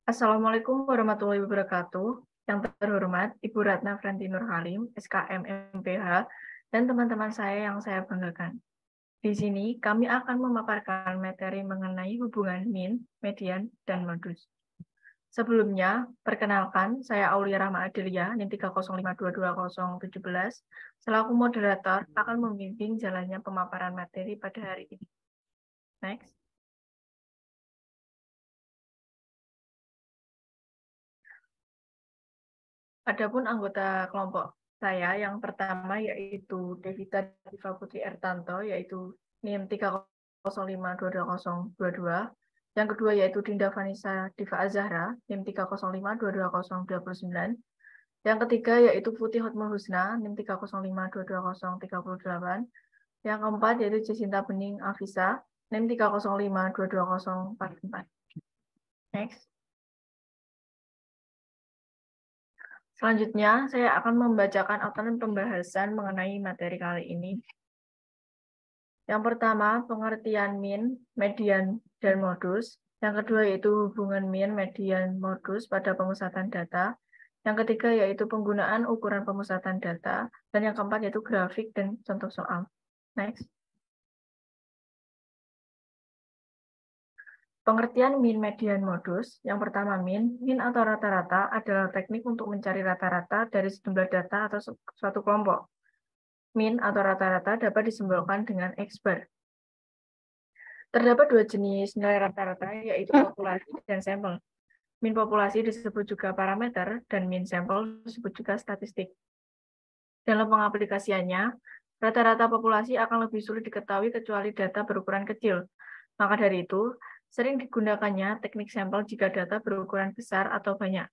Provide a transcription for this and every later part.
Assalamualaikum warahmatullahi wabarakatuh. Yang terhormat Ibu Ratna Franti Nur Halim, SKM MPH, dan teman-teman saya yang saya banggakan. Di sini kami akan memaparkan materi mengenai hubungan min, median, dan modus. Sebelumnya, perkenalkan, saya Aulia Rahma Adelia, NIM 305222017, selaku moderator akan memimpin jalannya pemaparan materi pada hari ini. Next. Adapun anggota kelompok saya yang pertama yaitu Devita Diva Putri Ertanto, yaitu NIM 305222022. Yang kedua yaitu Dinda Vanessa Diva Azahra, NIM 305222029. Yang ketiga yaitu Putih Hotmul Husna, NIM 305222038. Yang keempat yaitu Jacinta Bening Afisa, NIM 3052244. Next. Selanjutnya, saya akan membacakan outline pembahasan mengenai materi kali ini. Yang pertama, pengertian min, median, dan modus. Yang kedua yaitu hubungan min, median, modus pada pemusatan data. Yang ketiga yaitu penggunaan ukuran pemusatan data. Dan yang keempat yaitu grafik dan contoh soal. Next. Pengertian min, median, modus. Yang pertama min atau rata-rata adalah teknik untuk mencari rata-rata dari sejumlah data atau suatu kelompok. Min atau rata-rata dapat disimbolkan dengan X bar. Terdapat dua jenis nilai rata-rata, yaitu populasi dan sampel. Min populasi disebut juga parameter, dan min sampel disebut juga statistik. Dalam pengaplikasiannya, rata-rata populasi akan lebih sulit diketahui kecuali data berukuran kecil. Maka dari itu, sering digunakannya teknik sampel jika data berukuran besar atau banyak.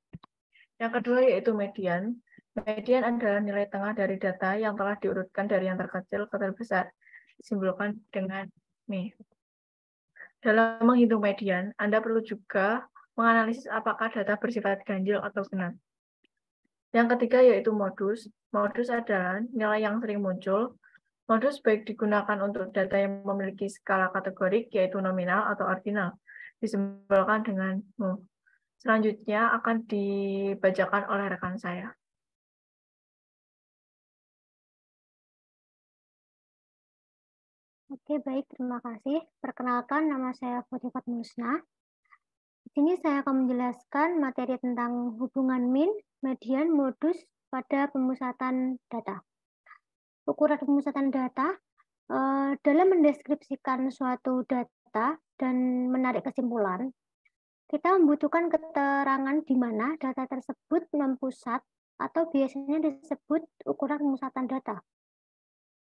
Yang kedua yaitu median. Median adalah nilai tengah dari data yang telah diurutkan dari yang terkecil ke terbesar, disimbolkan dengan nih. Dalam menghitung median, Anda perlu juga menganalisis apakah data bersifat ganjil atau genap. Yang ketiga yaitu modus. Modus adalah nilai yang sering muncul. Modus baik digunakan untuk data yang memiliki skala kategorik, yaitu nominal atau ordinal, disimbolkan dengan mu. Selanjutnya akan dibacakan oleh rekan saya. Oke, baik. Terima kasih. Perkenalkan, nama saya Putih Fatmusna. Di sini saya akan menjelaskan materi tentang hubungan min, median, modus pada pemusatan data. Ukuran pemusatan data dalam mendeskripsikan suatu data dan menarik kesimpulan, kita membutuhkan keterangan di mana data tersebut mempusat atau biasanya disebut ukuran pemusatan data.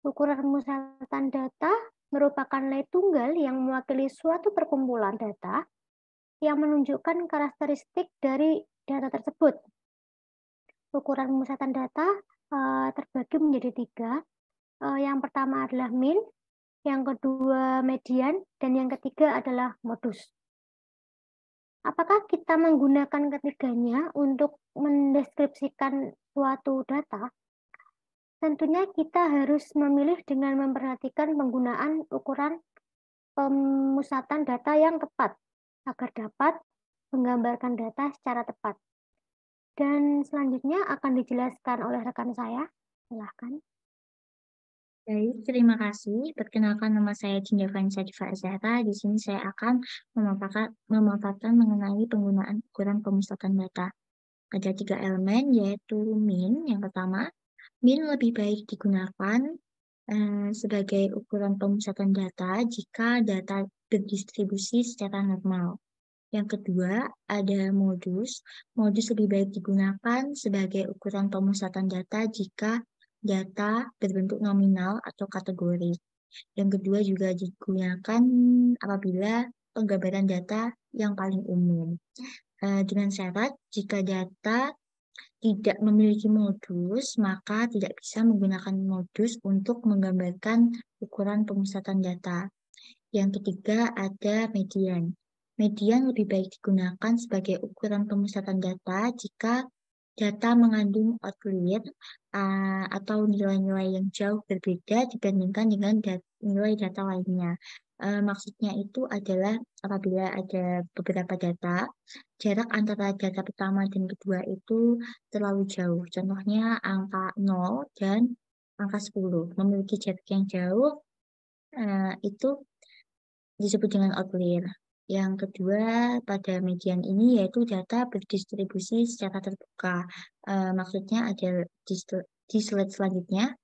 Ukuran pemusatan data merupakan nilai tunggal yang mewakili suatu perkumpulan data yang menunjukkan karakteristik dari data tersebut. Ukuran pemusatan data terbagi menjadi tiga. Yang pertama adalah min, yang kedua median, dan yang ketiga adalah modus. Apakah kita menggunakan ketiganya untuk mendeskripsikan suatu data? Tentunya kita harus memilih dengan memperhatikan penggunaan ukuran pemusatan data yang tepat agar dapat menggambarkan data secara tepat. Dan selanjutnya akan dijelaskan oleh rekan saya. Silahkan. Baik, terima kasih. Perkenalkan, nama saya Dinda Vanessa Diva Azahra. Di sini saya akan memaparkan mengenai penggunaan ukuran pemusatan data. Ada 3 elemen, yaitu min. Yang pertama, min lebih baik digunakan sebagai ukuran pemusatan data jika data berdistribusi secara normal. Yang kedua, ada modus. Modus lebih baik digunakan sebagai ukuran pemusatan data jika data berbentuk nominal atau kategori. Yang kedua juga digunakan apabila penggambaran data yang paling umum. Dengan syarat, jika data tidak memiliki modus, maka tidak bisa menggunakan modus untuk menggambarkan ukuran pemusatan data. Yang ketiga ada median. Median lebih baik digunakan sebagai ukuran pemusatan data jika data mengandung outlier atau nilai-nilai yang jauh berbeda dibandingkan dengan nilai data lainnya. Maksudnya itu adalah apabila ada beberapa data, jarak antara data pertama dan kedua itu terlalu jauh. Contohnya angka 0 dan angka 10 memiliki jarak yang jauh, itu disebut dengan outlier. Yang kedua, pada median ini yaitu data berdistribusi secara terbuka. Maksudnya ada di slide selanjutnya.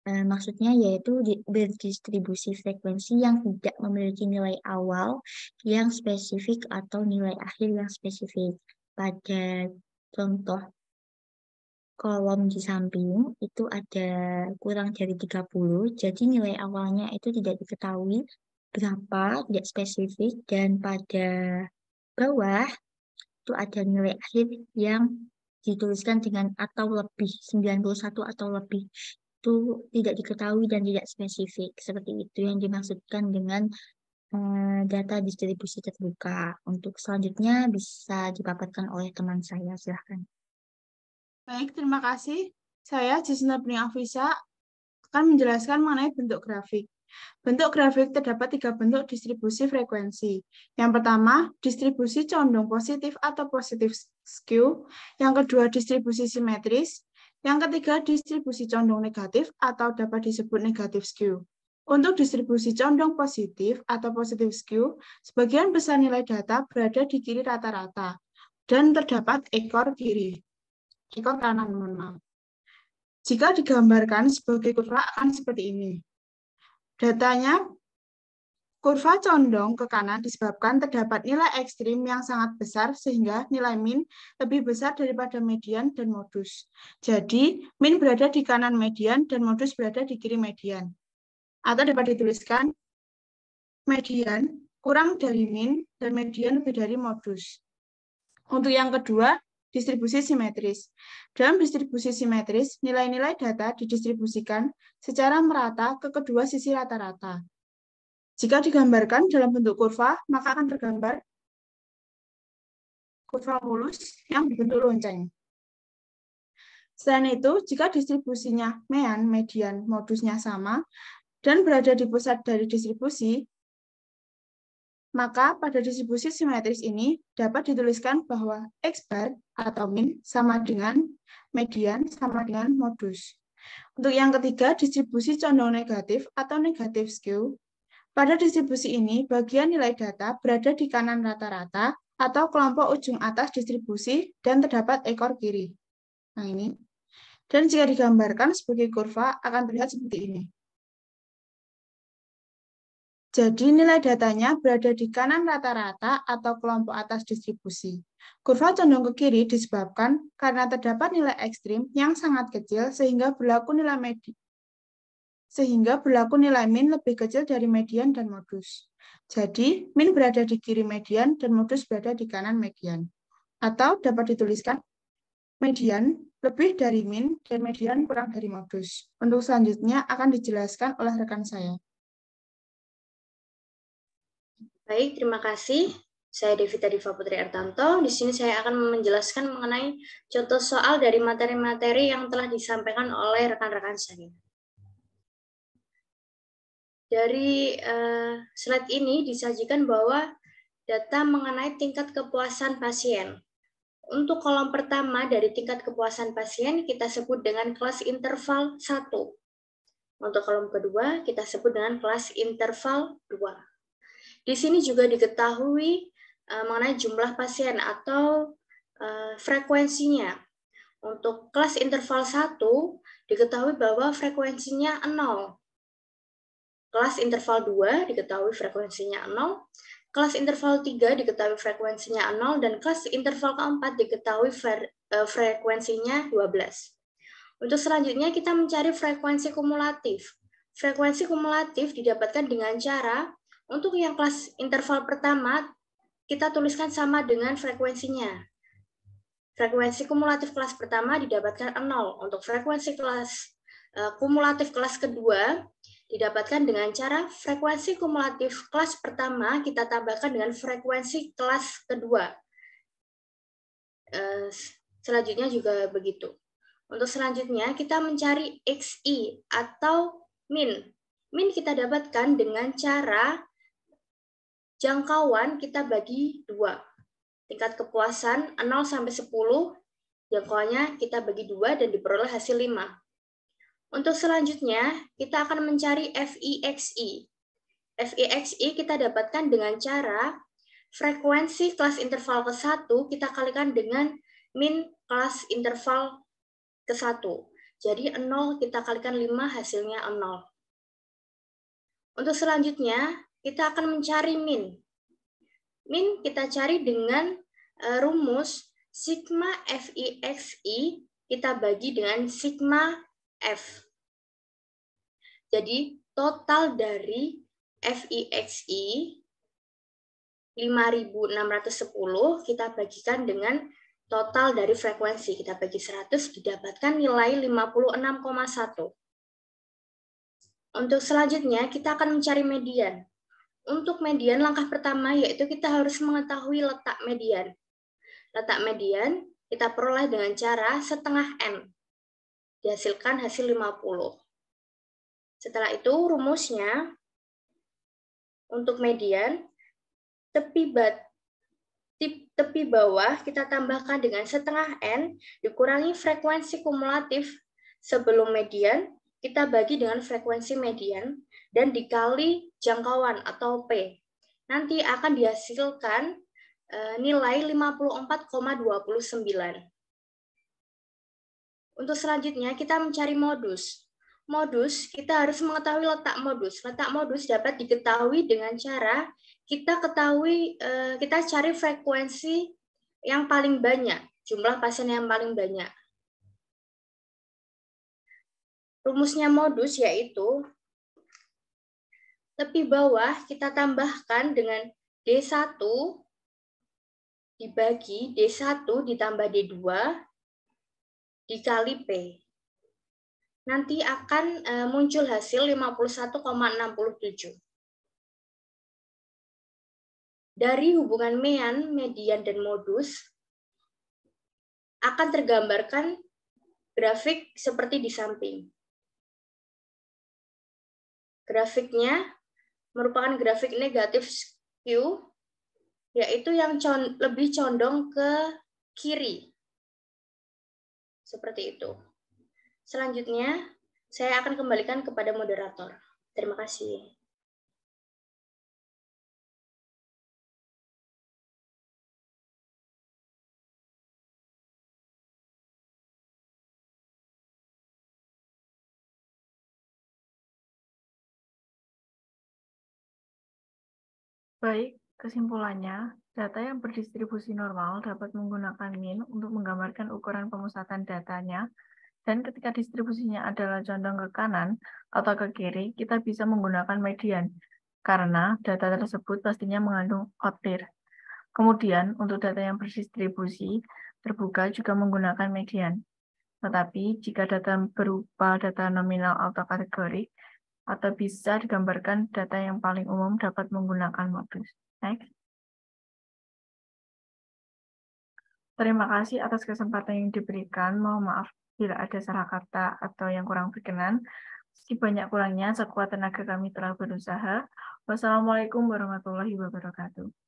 Maksudnya yaitu berdistribusi frekuensi yang tidak memiliki nilai awal yang spesifik atau nilai akhir yang spesifik. Pada contoh kolom di samping itu ada kurang dari 30, jadi nilai awalnya itu tidak diketahui berapa, tidak spesifik, dan pada bawah itu ada nilai akhir yang dituliskan dengan atau lebih, 91 atau lebih. Itu tidak diketahui dan tidak spesifik. Seperti itu yang dimaksudkan dengan data distribusi terbuka. Untuk selanjutnya bisa dipaparkan oleh teman saya. Silahkan. Baik, terima kasih. Saya Jisna Bni Afisa akan menjelaskan mengenai bentuk grafik. Bentuk grafik terdapat 3 bentuk distribusi frekuensi. Yang pertama, distribusi condong positif atau positif skew. Yang kedua, distribusi simetris. Yang ketiga, distribusi condong negatif atau dapat disebut negatif skew. Untuk distribusi condong positif atau positif skew, sebagian besar nilai data berada di kiri rata-rata dan terdapat ekor kanan, mohon maaf. Jika digambarkan sebagai kurva akan seperti ini. Datanya, kurva condong ke kanan disebabkan terdapat nilai ekstrim yang sangat besar sehingga nilai min lebih besar daripada median dan modus. Jadi, min berada di kanan median dan modus berada di kiri median. Atau dapat dituliskan, median kurang dari min dan median lebih dari modus. Untuk yang kedua, distribusi simetris. Dalam distribusi simetris, nilai-nilai data didistribusikan secara merata ke kedua sisi rata-rata. Jika digambarkan dalam bentuk kurva, maka akan tergambar kurva mulus yang berbentuk lonceng. Selain itu, jika distribusinya median, modusnya sama, dan berada di pusat dari distribusi, maka pada distribusi simetris ini dapat dituliskan bahwa X bar atau min sama dengan median sama dengan modus. Untuk yang ketiga, distribusi condong negatif atau negatif skew. Pada distribusi ini, bagian nilai data berada di kanan rata-rata atau kelompok ujung atas distribusi dan terdapat ekor kiri. Nah ini. Dan jika digambarkan sebagai kurva akan terlihat seperti ini. Jadi nilai datanya berada di kanan rata-rata atau kelompok atas distribusi. Kurva condong ke kiri disebabkan karena terdapat nilai ekstrim yang sangat kecil sehingga berlaku nilai min lebih kecil dari median dan modus. Jadi min berada di kiri median dan modus berada di kanan median. Atau dapat dituliskan median lebih dari min dan median kurang dari modus. Untuk selanjutnya akan dijelaskan oleh rekan saya. Baik, terima kasih. Saya Devita Diva Putri Artanto. Di sini saya akan menjelaskan mengenai contoh soal dari materi-materi yang telah disampaikan oleh rekan-rekan saya. Dari slide ini disajikan bahwa data mengenai tingkat kepuasan pasien. Untuk kolom pertama dari tingkat kepuasan pasien kita sebut dengan kelas interval 1. Untuk kolom kedua kita sebut dengan kelas interval 2. Di sini juga diketahui mengenai jumlah pasien atau frekuensinya. Untuk kelas interval 1 diketahui bahwa frekuensinya 0. Kelas interval 2 diketahui frekuensinya 0. Kelas interval 3 diketahui frekuensinya 0. Dan kelas interval keempat diketahui frekuensinya 12. Untuk selanjutnya kita mencari frekuensi kumulatif. Frekuensi kumulatif didapatkan dengan cara untuk yang kelas interval pertama, kita tuliskan sama dengan frekuensinya. Frekuensi kumulatif kelas pertama didapatkan 0. Untuk frekuensi kelas kumulatif kelas kedua, didapatkan dengan cara frekuensi kumulatif kelas pertama, kita tambahkan dengan frekuensi kelas kedua. Selanjutnya juga begitu. Untuk selanjutnya, kita mencari XI atau min. Min kita dapatkan dengan cara jangkauan kita bagi 2. Tingkat kepuasan 0 sampai 10, jangkauannya kita bagi 2 dan diperoleh hasil 5. Untuk selanjutnya, kita akan mencari FIXI. FIXI kita dapatkan dengan cara frekuensi kelas interval ke-1 kita kalikan dengan min kelas interval ke-1. Jadi 0 kita kalikan 5 hasilnya 0. Untuk selanjutnya, kita akan mencari min. Min kita cari dengan rumus sigma FIXI kita bagi dengan sigma F. Jadi total dari FIXI 5.610 kita bagikan dengan total dari frekuensi. Kita bagi 100 didapatkan nilai 56,1. Untuk selanjutnya kita akan mencari median. Untuk median langkah pertama yaitu kita harus mengetahui letak median. Letak median kita peroleh dengan cara setengah N. Dihasilkan hasil 50. Setelah itu rumusnya untuk median tepi bawah kita tambahkan dengan setengah N dikurangi frekuensi kumulatif sebelum median, kita bagi dengan frekuensi median dan dikali jangkauan atau P. Nanti akan dihasilkan nilai 54,29. Untuk selanjutnya kita mencari modus. Modus kita harus mengetahui letak modus. Letak modus dapat diketahui dengan cara kita cari frekuensi yang paling banyak, jumlah pasien yang paling banyak. Rumusnya modus yaitu tepi bawah kita tambahkan dengan D1 dibagi D1 ditambah D2 dikali P. Nanti akan muncul hasil 51,67. Dari hubungan mean, median, dan modus akan tergambarkan grafik seperti di samping. Grafiknya merupakan grafik negatif skew, yaitu yang lebih condong ke kiri. Seperti itu. Selanjutnya, saya akan kembalikan kepada moderator. Terima kasih. Baik, kesimpulannya, data yang berdistribusi normal dapat menggunakan min untuk menggambarkan ukuran pemusatan datanya, dan ketika distribusinya adalah condong ke kanan atau ke kiri, kita bisa menggunakan median, karena data tersebut pastinya mengandung outlier. Kemudian, untuk data yang berdistribusi terbuka juga menggunakan median. Tetapi, jika data berupa data nominal atau kategorik, atau bisa digambarkan data yang paling umum dapat menggunakan modus. Next. Terima kasih atas kesempatan yang diberikan. Mohon maaf bila ada salah kata atau yang kurang berkenan. Meski banyak kurangnya, sekuat tenaga kami telah berusaha. Wassalamualaikum warahmatullahi wabarakatuh.